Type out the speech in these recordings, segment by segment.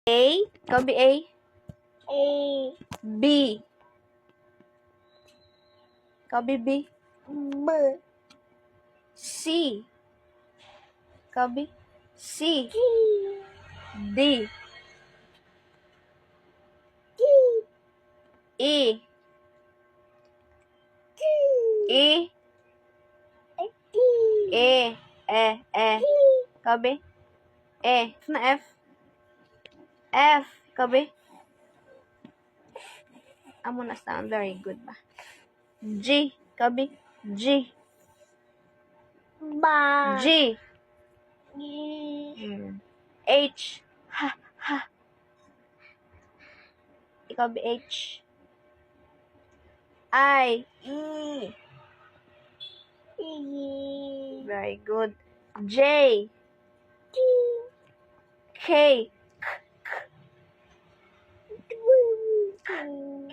A. Copy A. A. B. Copy B. B. C. Copy C. G. D. G. E. G. E. D. E. E. Copy. E. Na F. F. Copy. Amo na sound. Very good ba? G. Copy. G. Ba. G. G. H. Ha. Ikaw be H. I. E. E. Very good. J. G. K.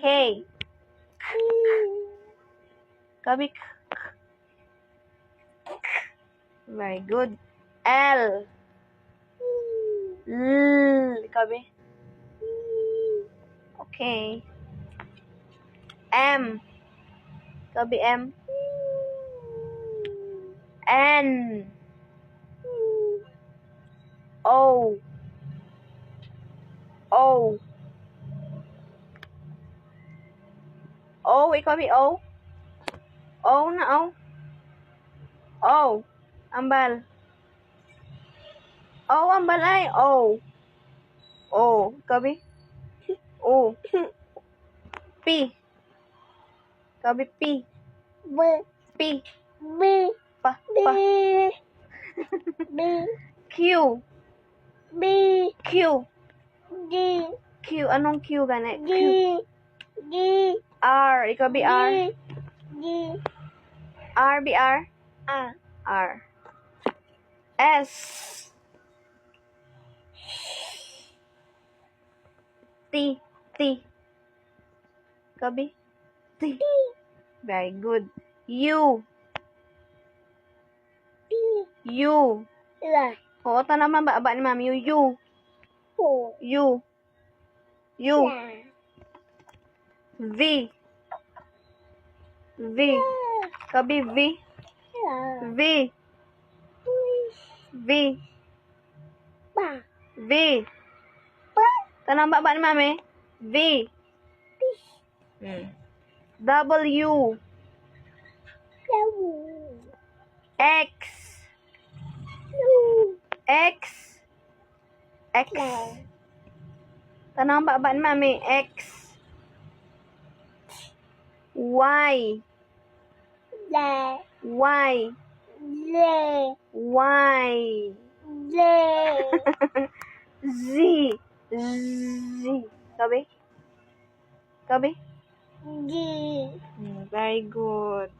K. Kabi. Very good. L. L. Kabi. Okay. M. Kabi M. N. O. O. O. Ikaw bi O. O na O. O. Ambal. O ambal ay O. O. Kabi. O. P. Kabi P. B. P. B. Pa. B. Pa. B. Q. B. Q. G. Q. Anong Q gani? G. Q. G. R. Ikaw bi R. G. R. Bi R. A. R. S. T. T. Kabi. T. Very good. U. P. U. La. Oo, ta naman ba ni mami? U. O. U. U. La. V. V. Kabi V. La. V. V. Ba. V. Ba. Tanang ba ni mami? V. W. W. X. U. X. X. La. Tanang ba ni mami? X. Y. La. Y. Le. Y. Le. Z. Z. Kabi? Kabi? G. Very good.